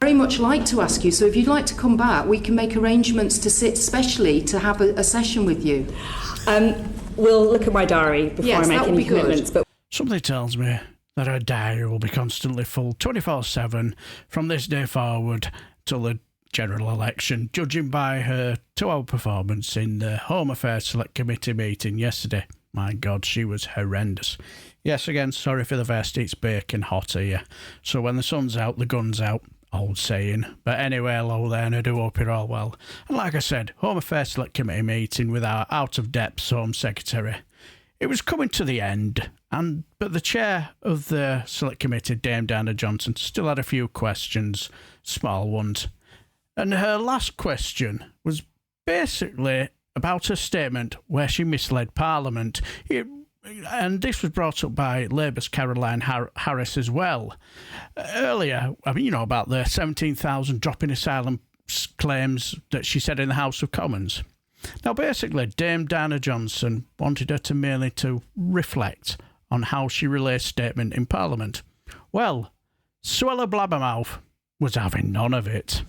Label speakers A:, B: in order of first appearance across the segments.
A: very much like to ask you, so if you'd like to come back, we can make arrangements to sit specially to have a session with you.
B: We'll look at my diary before I make any commitments. But
C: something tells me that her diary will be constantly full 24/7 from this day forward till the general election, judging by her 2-hour performance in the Home Affairs Select Committee meeting yesterday. My God, she was horrendous. Yes, again, sorry for the vest, it's baking hot here. So when the sun's out, the gun's out. Old saying. But anyway, hello there, and I do hope you're all well. And like I said, Home Affairs Select Committee meeting with our out-of-depth Home Secretary. It was coming to the end, but the chair of the Select Committee, Dame Diana Johnson, still had a few questions, small ones. And her last question was basically about her statement where she misled Parliament. And this was brought up by Labours Carolyn Harris as well. Earlier, about the 17,000 drop-in asylum claims that she said in the House of Commons. Now, basically, Dame Diana Johnson wanted her to merely to reflect on how she relayed statement in Parliament. Well, Suella Blabbermouth was having none of it.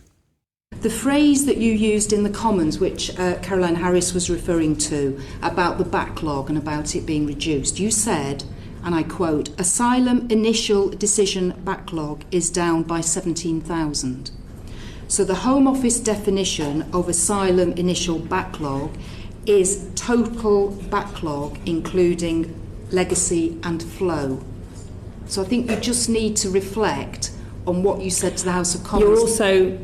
A: The phrase that you used in the Commons, which Caroline Harris was referring to, about the backlog and about it being reduced, you said, and I quote, asylum initial decision backlog is down by 17,000. So the Home Office definition of asylum initial backlog is total backlog, including legacy and flow. So I think you just need to reflect on what you said to the House of Commons.
B: You're also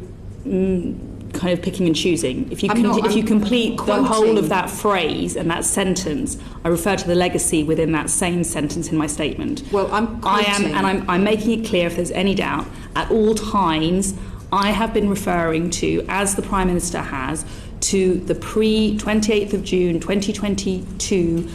B: kind of picking and choosing. If you complete the whole of that phrase and that sentence, I refer to the legacy within that same sentence in my statement.
A: Well,
B: I'm making it clear, if there's any doubt, at all times I have been referring to, as the Prime Minister has, to the pre-28th of June 2022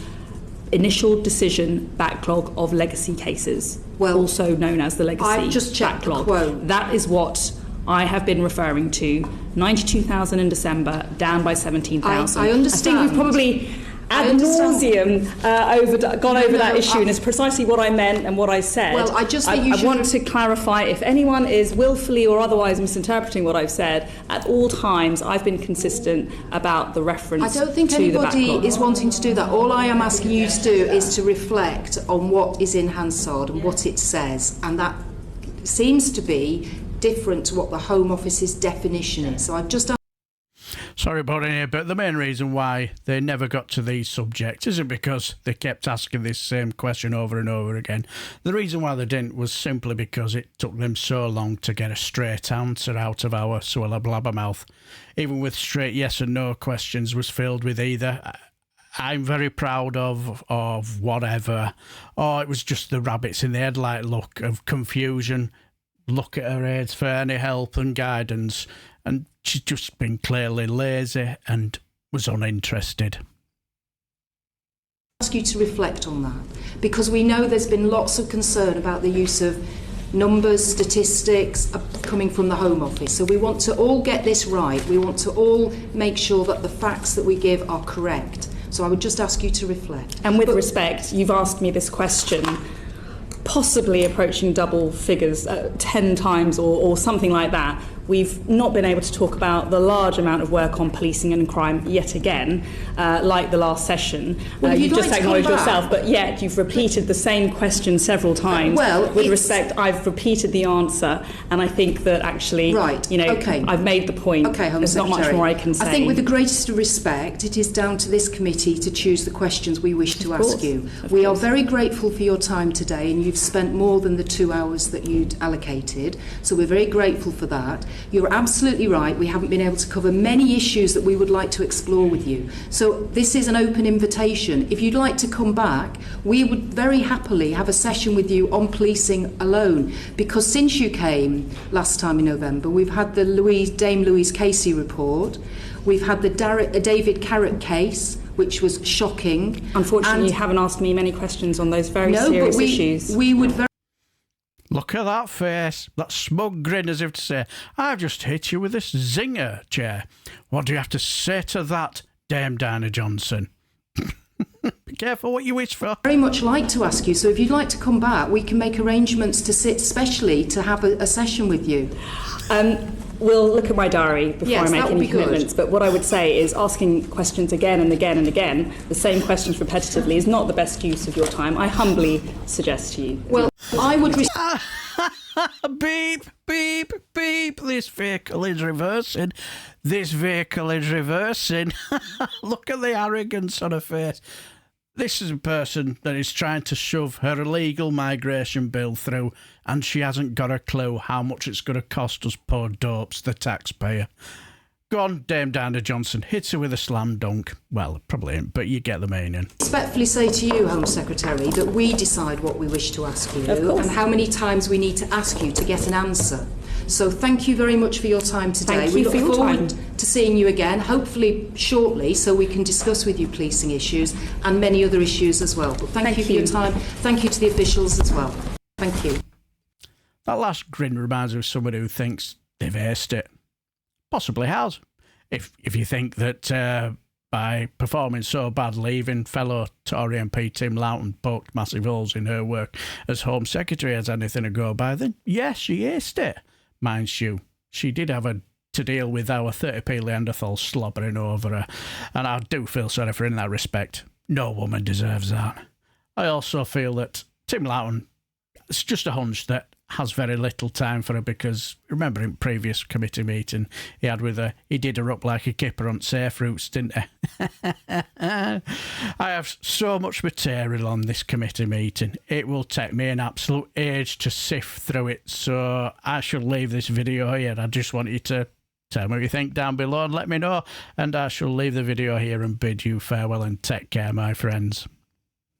B: initial decision backlog of legacy cases, also known as the legacy
A: I've just checked
B: backlog.
A: The quote.
B: That is what I have been referring to. 92,000 in December, down by 17,000.
A: I understand.
B: I think we've probably ad nauseum gone over that issue, and it's precisely what I meant and what I said.
A: Well, I just think
B: I want to clarify, if anyone is willfully or otherwise misinterpreting what I've said, at all times I've been consistent about the reference to the backlog.
A: I don't think anybody is wanting to do that. All I am asking you to do is to reflect on what is in Hansard and what it says, and that seems to be different to what the Home Office's definition is. So I've just...
C: Sorry about it, but the main reason why they never got to these subjects isn't because they kept asking this same question over and over again. The reason why they didn't was simply because it took them so long to get a straight answer out of our Suella Blabbermouth. Even with straight yes and no questions was filled with either I'm very proud of whatever, or it was just the rabbits in the headlight look of confusion. Look at her aids for any help and guidance, and she's just been clearly lazy and was uninterested.
A: Ask you to reflect on that, because we know there's been lots of concern about the use of numbers, statistics coming from the Home Office. So we want to all get this right. We want to all make sure that the facts that we give are correct. So I would just ask you to reflect.
B: And with respect, you've asked me this question, possibly approaching double figures, 10 times or something like that. We've not been able to talk about the large amount of work on policing and crime yet again, like the last session. You've just acknowledged yourself, but yet you've repeated the same question several times. With respect, I've repeated the answer, and I think that actually, I've made the point.
A: Okay, Home
B: There's
A: Secretary.
B: not much more I can say.
A: I think with the greatest respect, it is down to this committee to choose the questions we wish to ask you. We are very grateful for your time today, and you've spent more than the 2 hours that you'd allocated, so we're very grateful for that. You're absolutely right, we haven't been able to cover many issues that we would like to explore with you. So this is an open invitation. If you'd like to come back, we would very happily have a session with you on policing alone, because since you came last time in November, we've had the Dame Louise Casey report, we've had the David Carrott case, which was shocking.
B: Unfortunately, you haven't asked me many questions on those very serious issues.
A: We would very...
C: Look at that face, that smug grin as if to say, I've just hit you with this zinger, Chair. What do you have to say to that, Dame Diana Johnson? careful what you wish for.
A: Very much like to ask you, so if you'd like to come back, we can make arrangements to sit specially to have a session with you.
B: We'll look at my diary before
A: Yes,
B: I make
A: that would
B: any
A: be good.
B: commitments, but what I would say is asking questions again and again and again, the same questions repetitively, is not the best use of your time. I humbly suggest to you.
A: Well, I would...
C: Beep, beep, beep. This vehicle is reversing. This vehicle is reversing. Look at the arrogance on her face. This is a person that is trying to shove her illegal migration bill through, and she hasn't got a clue how much it's going to cost us poor dopes, the taxpayer. Go on, Dame Dinah Johnson, hit her with a slam dunk. Well, probably ain't, but you get the meaning.
A: respectfully say to you, Home Secretary, that we decide what we wish to ask you
B: Of course.
A: and how many times we need to ask you to get an answer. So thank you very much for your time today.
B: Thank
A: we
B: you
A: look
B: for your
A: forward
B: time.
A: to seeing you again, hopefully shortly, so we can discuss with you policing issues and many other issues as well. But thank you for your time. Thank you to the officials as well. Thank you.
C: That last grin reminds me of somebody who thinks they've aced it. Possibly has. If you think that by performing so badly, even fellow Tory MP Tim Loughton poked massive holes in her work as Home Secretary has anything to go by, then yes, she aced it. Mind you, she did have to deal with our 30p Neanderthal slobbering over her, and I do feel sorry for her in that respect. No woman deserves that. I also feel that Tim Loughton, it's just a hunch that has very little time for her, because remember in previous committee meeting he had with her, he did her up like a kipper on safe routes, didn't he? I have so much material on this committee meeting, it will take me an absolute age to sift through it, so I shall leave this video here. I just want you to tell me what you think down below and let me know, and I shall leave the video here and bid you farewell and take care, my friends.